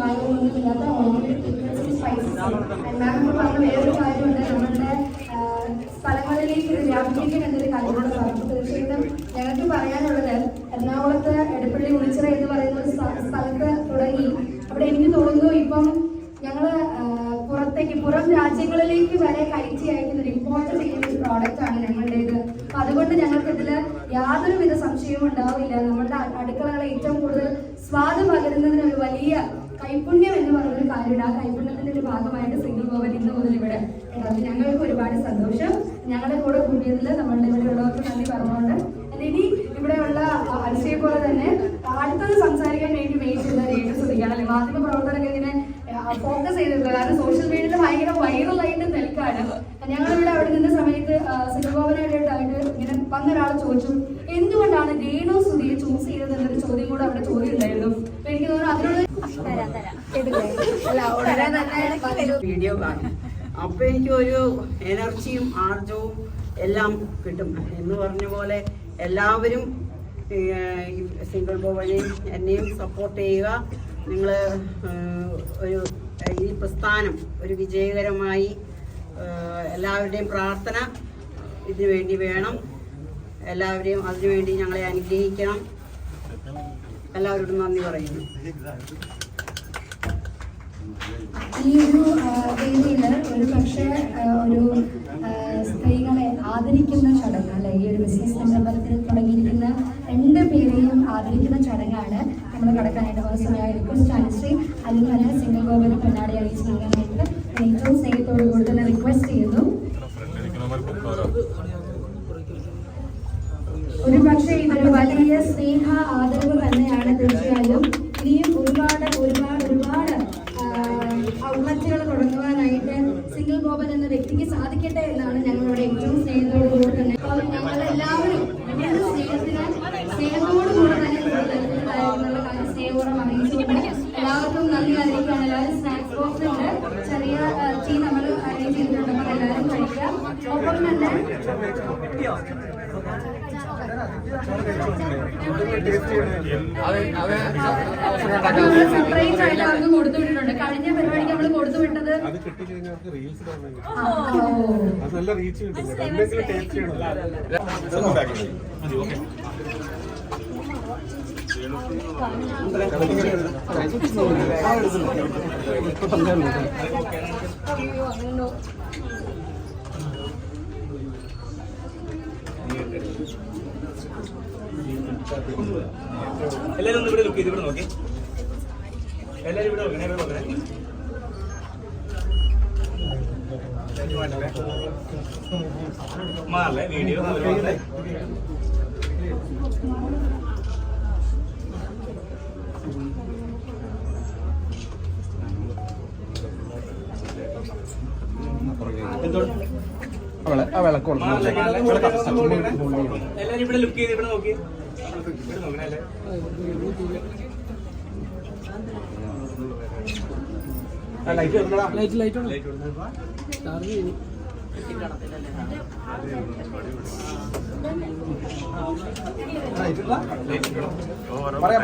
മായങ്ങളൊന്നുമില്ലാത്ത spices. മാം പറഞ്ഞ വേറൊരു കാര്യമുണ്ട്, നമ്മളുടെ സ്ഥലങ്ങളിലേക്ക് ഇത് വ്യാപിപ്പിക്കാൻ എന്നൊരു കാര്യമുണ്ട് പറഞ്ഞു. തീർച്ചയായിട്ടും ഞങ്ങൾക്ക് പറയാനുള്ളത്, എറണാകുളത്ത് എടപ്പള്ളി ഉളിച്ചിറ എന്ന് പറയുന്ന ഒരു സ്ഥലത്ത് തുടങ്ങി അവിടെ എനിക്ക് തോന്നുന്നു ഇപ്പം ഞങ്ങൾ പുറം രാജ്യങ്ങളിലേക്ക് വരെ കയറ്റി അയക്കുന്ന ഒരു ഇമ്പോർട്ട് ചെയ്യുന്ന ഒരു പ്രോഡക്റ്റ് ആണ് ഞങ്ങളുടേത്. അപ്പൊ അതുകൊണ്ട് ഞങ്ങൾക്ക് ഇതിൽ യാതൊരുവിധ സംശയവും ഉണ്ടാവില്ല. നമ്മുടെ അടുക്കളകളെ ഏറ്റവും കൂടുതൽ സ്വാദ് പകരുന്നതിന് ഒരു വലിയ കൈപുണ്യം എന്ന് പറയുന്നൊരു കാര്യമുണ്ട്. ആ കൈപുണ്യത്തിന്റെ ഒരു ഭാഗമായിട്ട് സിംഗിൾ ഗോവൻ ഇന്ന് മുതൽ ഇവിടെ അത് ഞങ്ങൾക്ക് ഒരുപാട് സന്തോഷം. ഞങ്ങളുടെ കൂടെ കൂടിയതിൽ നമ്മളുടെ ഇവിടെ ഉള്ളവർക്ക് നന്ദി പറഞ്ഞുകൊണ്ട് ഇനി ഇവിടെയുള്ള അരിശയെ പോലെ തന്നെ അടുത്തത് സംസാരിക്കാൻ വേണ്ടി വെയിറ്റ് ചെയ്ത രേഖ ശ്രദ്ധിക്കുകയാണ്. അല്ലെ, മാധ്യമ പ്രവർത്തകരൊക്കെ ഇങ്ങനെ ഫോക്കസ് ചെയ്തിട്ടുള്ളത്, കാരണം സോഷ്യൽ മീഡിയയിൽ ഭയങ്കര വൈറലായിട്ട് നിൽക്കാണ്. ഞങ്ങളിവിടെ അവിടെ നിന്ന സമയത്ത് സിംഗോവനായിട്ട് ഇങ്ങനെ വന്നൊരാൾ ചോദിച്ചു, എന്തുകൊണ്ടാണ് രേണു സുധിയെ ചൂസ് ചെയ്തത് എന്നൊരു ചോദ്യം കൂടെ അവിടെ ചോദ്യം ഉണ്ടായിരുന്നു. അപ്പൊ എനിക്ക് തോന്നുന്നു അതിനോട് വീഡിയോ കാണും. അപ്പൊ എനിക്ക് ഒരു എനർജിയും ആർജവും എല്ലാം കിട്ടും. എന്ന് പറഞ്ഞ പോലെ എല്ലാവരും സിംഗിൾ ഗോവനെയും എന്നെയും സപ്പോർട്ട് ചെയ്യുക. നിങ്ങൾ ഒരു ഈ പ്രസ്ഥാനം ഒരു വിജയകരമായി എല്ലാവരുടെയും പ്രാർത്ഥന ഇതിനു വേണ്ടി വേണം. എല്ലാവരെയും അതിനുവേണ്ടി ഞങ്ങളെ അനുഗ്രഹിക്കണം. എല്ലാവരോടും നന്ദി പറയുന്നു. ഈ ഒരു വേദിയിൽ ഒരു പക്ഷേ ഒരു സ്ത്രീകളെ ആദരിക്കുന്ന ചടങ്ങ്, അല്ലെ, ഈ ഒരു ബിസിനസ് സംരംഭത്തിൽ തുടങ്ങിയിരിക്കുന്ന 2 പേരെയും ആദരിക്കുന്ന ചടങ്ങാണ് നമ്മൾ കടക്കാനായിട്ട് അവസരമായ റിക്വസ്റ്റ് അനുശ്രീ അതിൽ തന്നെ സിംഗിൾ ഗോവന് കണ്ണാടി അണിയിച്ച് നൽകാനായിട്ട് ഏറ്റവും സ്നേഹത്തോടു കൂടി തന്നെ റിക്വസ്റ്റ് ചെയ്യുന്നു. ഒരു പക്ഷേ ഇതൊരു വലിയ സ്നേഹ ആദരവ് തന്നെയാണ്. തീർച്ചയായും ഇനിയും ഒരുപാട് ഔന്നത്യങ്ങൾ തുടങ്ങുവാനായിട്ട് സിംഗിൾ ഗോവൻ എന്ന വ്യക്തിക്ക് സാധിക്കട്ടെ എന്നാണ് ഞങ്ങളുടെ ഏറ്റവും സ്നേഹത്തോടുകൂടി തന്നെ ഞങ്ങളെല്ലാവരും സ്നേഹത്തോടുകൂടെ തന്നെ നൽകുന്നതായിരുന്നുള്ള കാര്യം സ്നേഹപൂർവ്വം അറിയിച്ചുകൊണ്ട് എല്ലാവർക്കും നന്ദി അറിയിക്കുകയാണ്. എല്ലാവരും സ്നാക്സ് ബോക്സ് ഉണ്ട്, ചെറിയ ടീ നമ്മൾ അറേഞ്ച് ചെയ്തിട്ടുണ്ട്, അപ്പോൾ എല്ലാവരും കഴിക്കാം. ഒപ്പം തന്നെ സർപ്രൈസ് ആയിട്ട് അവർക്ക് കൊടുത്തു വിട്ടിട്ടുണ്ട്. കഴിഞ്ഞ പരിപാടിക്ക് നമ്മൾ കൊടുത്തു വിട്ടത് എല്ലാരും ഒന്ന് ഇവിടെ ലുക്ക് ചെയ്ത് ഇവിടെ നോക്കി. എല്ലാരും ഇവിടെ നോക്കണേ. മാറല്ലേ വീഡിയോ എല്ലാരും ഇവിടെ ലുക്ക് ചെയ്ത് ഇവിടെ നോക്കി. പറയാ